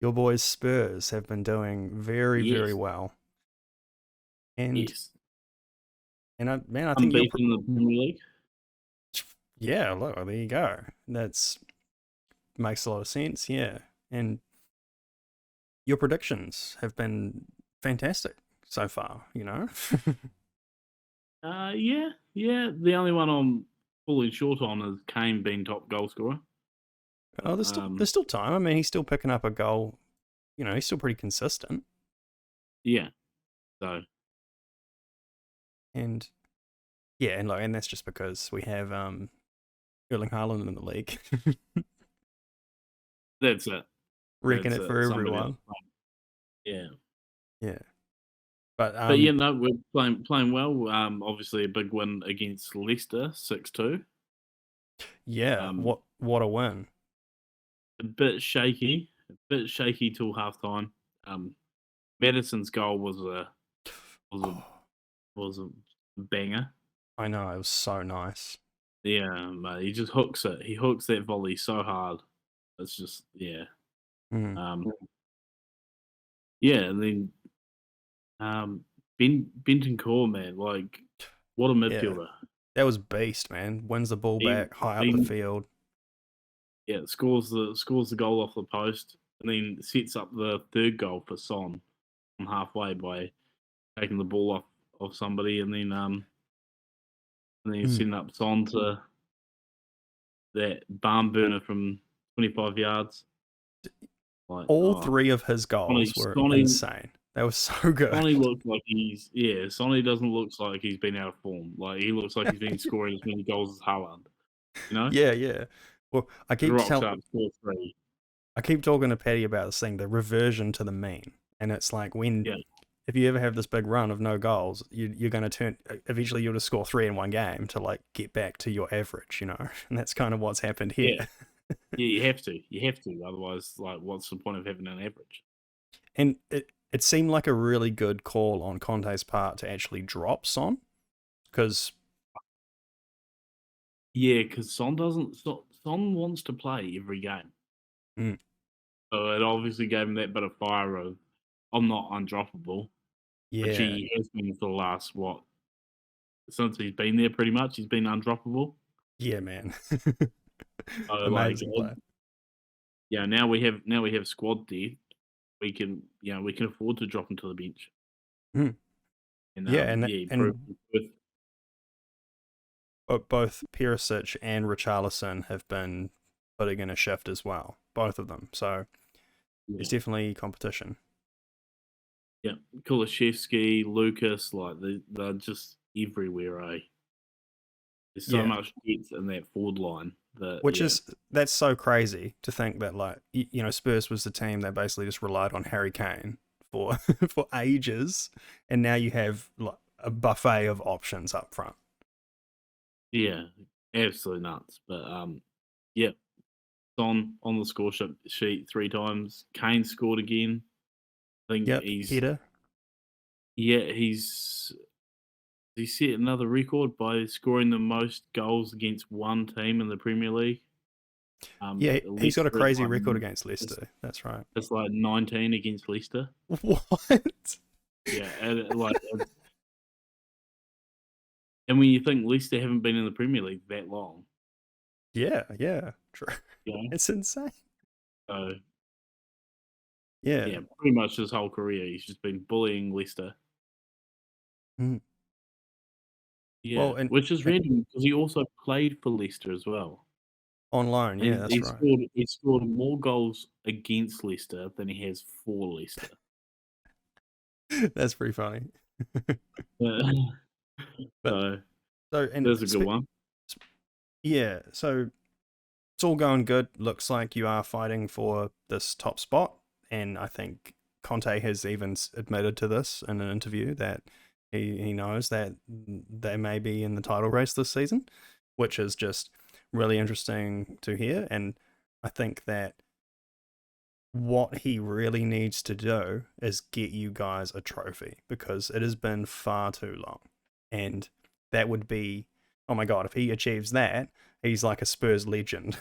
your boys Spurs have been doing very, very Yes, well. And yes. I think Unbeaten in the Premier League. yeah, look, there you go. That's makes a lot of sense, yeah. And your predictions have been fantastic so far, you know? Yeah. The only one I'm falling short on is Kane being top goal scorer. Oh, But, there's still time. I mean, he's still picking up a goal. You know, he's still pretty consistent. yeah. So And yeah, and that's just because we have Erling Haaland in the league. that's it. Wrecking it for Somebody else. everyone. Yeah. Yeah. But But yeah, no, we're playing well. Obviously a big win against Leicester, 6-2. yeah, Um, what a win. a bit shaky till half time. Um, Madison's goal was a Oh, was a banger. I know, it was so nice. Yeah, mate, he just hooks it. He hooks that volley so hard. It's just yeah. Mm. Um, yeah, and then Bentancur, man, like what a Yeah. midfielder. That was beast, man. Wins the ball He back high up the he field. yeah, scores the goal off the post and then sets up the third goal for Son on halfway by taking the ball off somebody and then Mm. setting up Son to that barn burner from 25 yards. Like, All oh, three of his Sonny, goals were Sonny, insane. That was so good. Sonny looks like Sonny doesn't look like he's been out of form. Like, he looks like he's been scoring as many goals as Haaland, you know? Yeah, yeah. Well, Rocks up, score three. I keep talking to Paddy about this thing, the reversion to the mean. And it's like Yeah, if you ever have this big run of no goals, you're going to eventually you'll just score three in one game to like get back to your average, you know? And that's kind of what's happened here. yeah. Yeah, you have to. You have to. Otherwise, like, what's the point of having an average? And it seemed like a really good call on Conte's part to actually drop Son because Yeah, because Son wants to play every game. mm, So it obviously gave him that bit of fire of, I'm not undroppable, which yeah, he has been for the last, since he's been there pretty much, he's been undroppable. yeah, man. So, like, Amazing player. yeah, now we have squad depth. We can afford to drop him to the bench. Mm. And, Yeah, yeah, he proved with both Perisic and Richarlison have been putting in a shift as well, both of them. So yeah. there's definitely competition. Yeah, Kulishevsky, Lucas, like they're just everywhere, eh? There's so Yeah, much depth in that forward line that which yeah, is that's so crazy to think that like Spurs was the team that basically just relied on Harry Kane for for ages, and now you have like a buffet of options up front. yeah, absolutely nuts. But yeah, on the score sheet three times. Kane scored again. I think Yep, header. he's he set another record by scoring the most goals against one team in the Premier League. Yeah, he's got a Leicester is crazy like record against it's, Leicester. That's right. it's like 19 against Leicester. What? Yeah, and when you think Leicester haven't been in the Premier League that long, Yeah, yeah, true. you know, It's insane. so Yeah. yeah, pretty much his whole career he's just been bullying Leicester. Mm. Yeah, Well, and, which is and random because he also played for Leicester as well, on loan, and yeah, that's right. he scored more goals against Leicester than he has for Leicester. That's pretty funny. Uh, But so so and there's a good one. yeah, so it's all going good. Looks like you are fighting for this top spot, and I think Conte has even admitted to this in an interview that he knows that they may be in the title race this season, which is just really interesting to hear. And I think that what he really needs to do is get you guys a trophy because it has been far too long. And that would be, oh my God, if he achieves that, he's like a Spurs legend.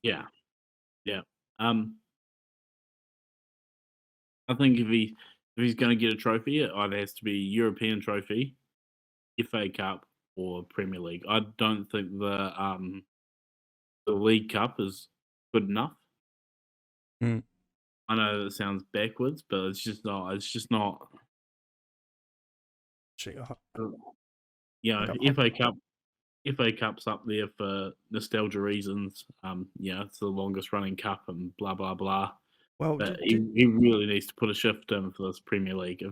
Yeah, yeah. Um, I think if he's going to get a trophy, it either has to be European trophy, FA Cup, or Premier League. I don't think the League Cup is good enough. Mm. I know that sounds backwards, but it's just not. It's just not. Gee, You know, I- FA Cup's up there for nostalgia reasons. Yeah, it's the longest running cup and blah blah blah. well, But he really needs to put a shift in for this Premier League.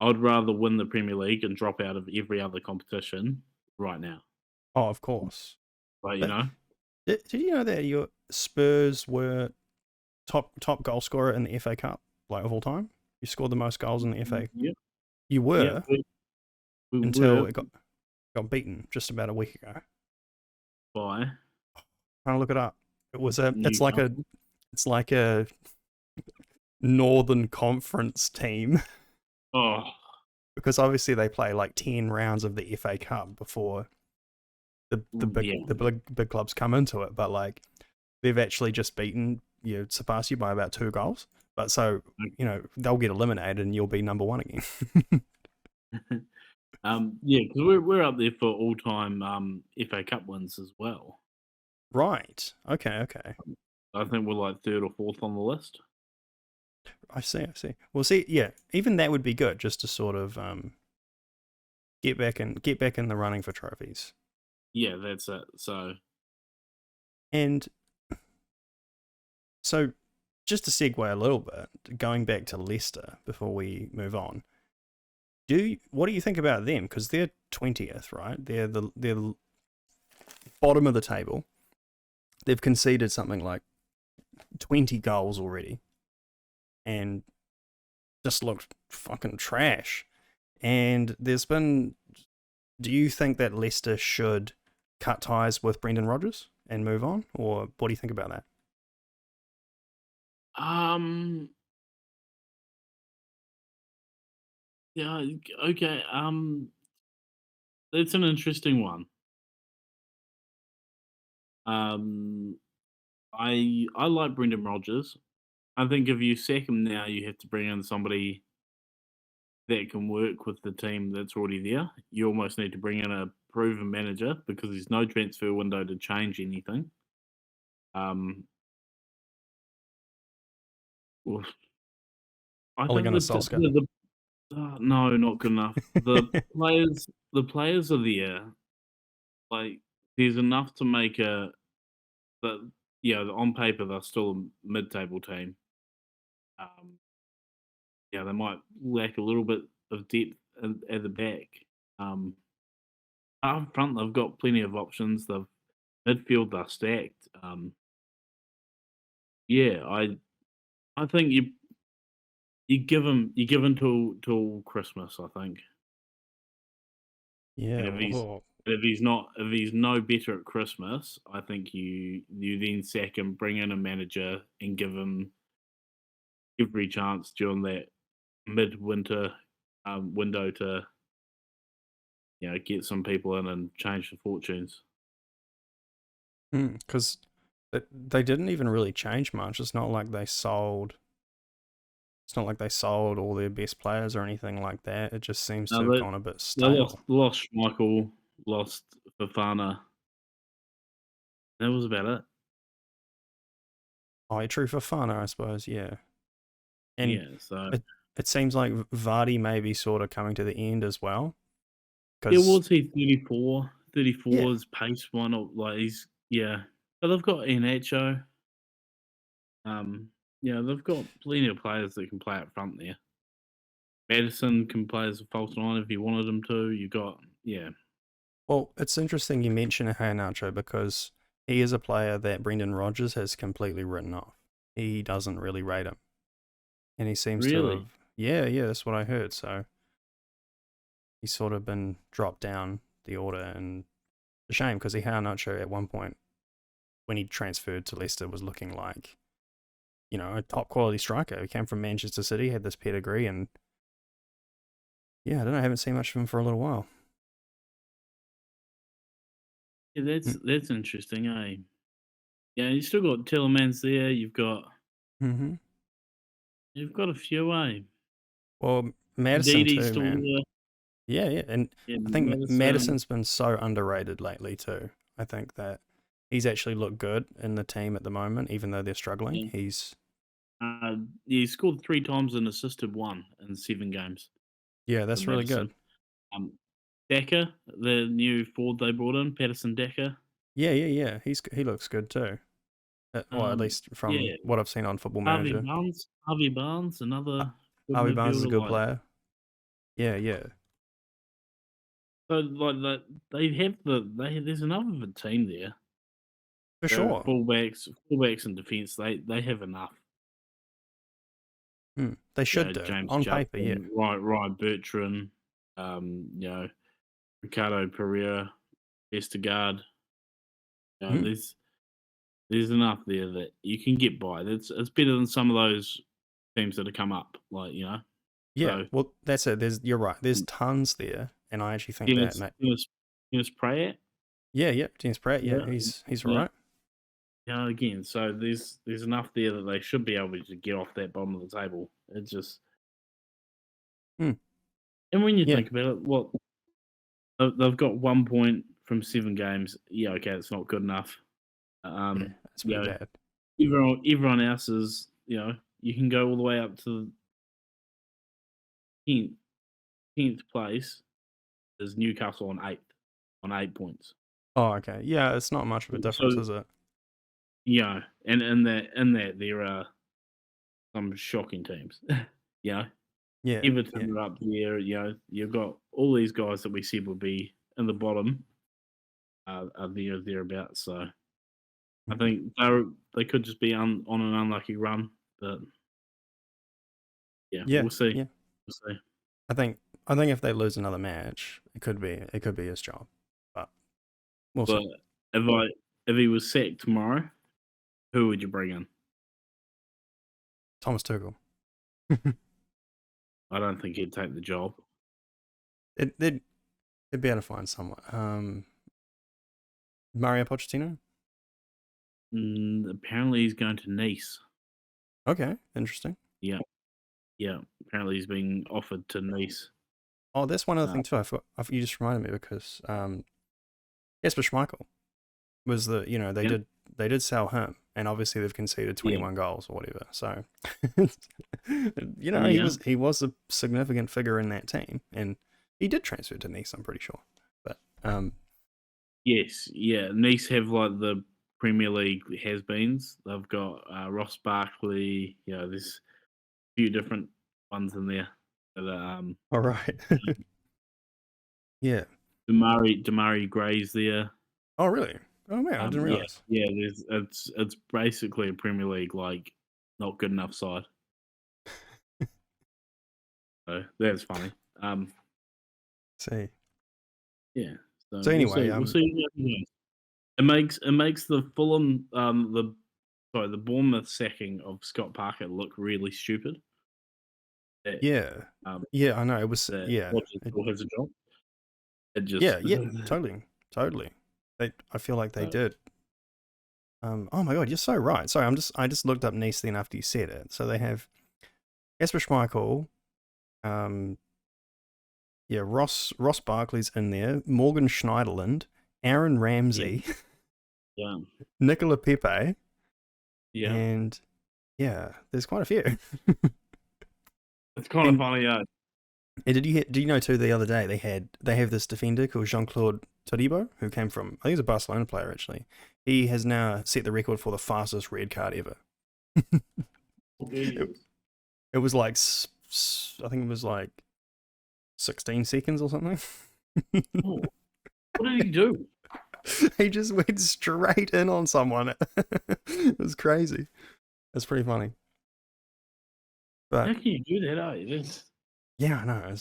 I'd rather win the Premier League and drop out of every other competition right now. oh, of course. But But did you know that your Spurs were top goal scorer in the FA Cup, like of all time? You scored the most goals in the FA. yeah, You yeah, were we until were it got beaten just about a week ago. by Trying to look it up. It was a. Newcastle. It's like a Northern Conference team Oh, because obviously they play like 10 rounds of the FA Cup before yeah. the big clubs come into it. But like they've actually just surpassed you by about 2 goals. But so they'll get eliminated and you'll be number 1 again. Yeah, because we're up there for all time FA Cup wins as well. Right. Okay. I think we're like 3rd or 4th on the list. I see. Well, see, yeah, even that would be good just to sort of get back in the running for trophies. Yeah, that's it. And so, just to segue a little bit, going back to Leicester before we move on, what do you think about them? Because they're 20th, right? They're the bottom of the table. They've conceded something like 20 goals already, and just looked fucking trash. And do you think that Leicester should cut ties with Brendan Rodgers and move on, or what do you think about that? Yeah, okay. That's an interesting one. I like Brendan Rodgers. I think if you sack him now, you have to bring in somebody that can work with the team that's already there. You almost need to bring in a proven manager because there's no transfer window to change anything. Oof. I Ole think Gunnar Solskjaer. no, not good enough. The players are there. Like, there's enough to make but yeah, on paper they're still a mid-table team. Yeah, they might lack a little bit of depth at the back. Up front, they've got plenty of options. Midfield, they're stacked. Yeah, I think you give him till Christmas. I think, and Yeah. if he's no better at Christmas, I think you then sack him, bring in a manager, and give him every chance during that midwinter window to get some people in and change the fortunes. Because they didn't even really change much. It's not like they sold. It's not like they sold all their best players or anything like that. It just seems to No, have they gone a bit they stale. lost Schmeichel, lost Fofana. That was about it. Oh, yeah, true for fun, I suppose. Yeah, and Yeah, so it seems like Vardy may be sort of coming to the end as well. yeah, Because was he 34? yeah, 34 is pace one of but they've got Iheanacho. Yeah, they've got plenty of players that can play up front there. Madison can play as a false nine if you wanted him to. You got well, it's interesting you mention Nacho because he is a player that Brendan Rodgers has completely written off. He doesn't really rate him, and he seems to really. have. Yeah, that's what I heard. So he's sort of been dropped down the order, and it's a shame because Nacho at one point when he transferred to Leicester was looking like a top quality striker. He came from Manchester City, had this pedigree, and yeah, I don't know. I haven't seen much of him for a little while. Yeah, Mm. that's interesting, eh? Yeah, you still got Tillemans there. You've got Mm-hmm. You've got a few, eh? Well, Madison Didi's too, still man. there. Yeah, and Yeah, I think Madison. Madison's been so underrated lately too. I think that he's actually looked good in the team at the moment, even though they're struggling. Yeah. He's He scored 3 times and assisted 1 in 7 games yeah, for that's really good. Madison. Um, Decker, the new forward they brought in, Patterson Decker. Yeah. He looks good too. Or at least from Yeah, what I've seen on Football Manager. Harvey Barnes, Uh, another good Harvey Barnes is a midfielder. good Like player. Yeah, so, like that, they have there's enough of a team there. for sure. Fullbacks and defence. They have enough. They should do James on paper. Yeah, Justin, Ryan Bertrand, Ricardo Pereira, Vestergaard. Hmm. There's enough there that you can get by. It's better than some of those teams that have come up. Yeah. So Well, that's it. You're right. There's tons there, and I actually think that, mate. Dennis Pratt. Yeah. James Pratt. Yeah, Yeah, he's yeah. right. Yeah, again, so there's enough there that they should be able to get off that bottom of the table. It's just, Hmm. and when you Yeah, think about it, they've got 1 point from 7 games. Yeah, okay, it's not good enough. yeah. That's pretty bad. Everyone else is, you can go all the way up to 10th place. Is Newcastle on 8 points. Oh, okay. Yeah, it's not much of a difference, So is it? and in that there are some shocking teams. Yeah. Yeah. Everton are up there. You've got all these guys that we said would be in the bottom are there or thereabouts. So I Mhm. think they could just be on an unlucky run, but yeah, Yeah. we'll see. Yeah. We'll see. I think if they lose another match, it could be his job, but we'll But see. if he was sacked tomorrow, who would you bring in? Thomas Tuchel. I don't think he'd take the job. They'd be able to find someone. Mario Pochettino. Apparently, he's going to Nice. Okay, interesting. Yeah. Apparently, he's being offered to Nice. Oh, that's one other thing too. You just reminded me because Jesper Schmeichel was they did sell him, and obviously they've conceded 21 goals or whatever. So he was a significant figure in that team, and he did transfer to Nice, I'm pretty sure. But Yes, yeah. Nice have like the Premier League has-beens. They've got Ross Barkley. There's a few different ones in there. That, all right. Yeah. Damari Gray's there. Oh, really? Oh man, I didn't realize. Yeah. It's basically a Premier League like not good enough side. So that's funny. See. Yeah. So anyway, we'll see. It makes the Fulham the Bournemouth sacking of Scott Parker look really stupid. Yeah. I know. It was Rodgers still has a job. It just yeah, totally. I feel like they did. Oh my god, you're so right. Sorry, I just looked up Nice then after you said it. So they have Jesper Schmeichel, Ross Barkley's in there, Morgan Schneiderlin, Aaron Ramsey, yeah, Nicola Pepe, yeah, and there's quite a few. It's kind of funny, yeah. And did you know too? The other day they have this defender called Jean-Claude Todibo, who came from, I think he's a Barcelona player actually. He has now set the record for the fastest red card ever. It was like I think it was like 16 seconds or something. Oh, what did he do? He just went straight in on someone. It was crazy. It's pretty funny. But how can you do that? Yeah, I know.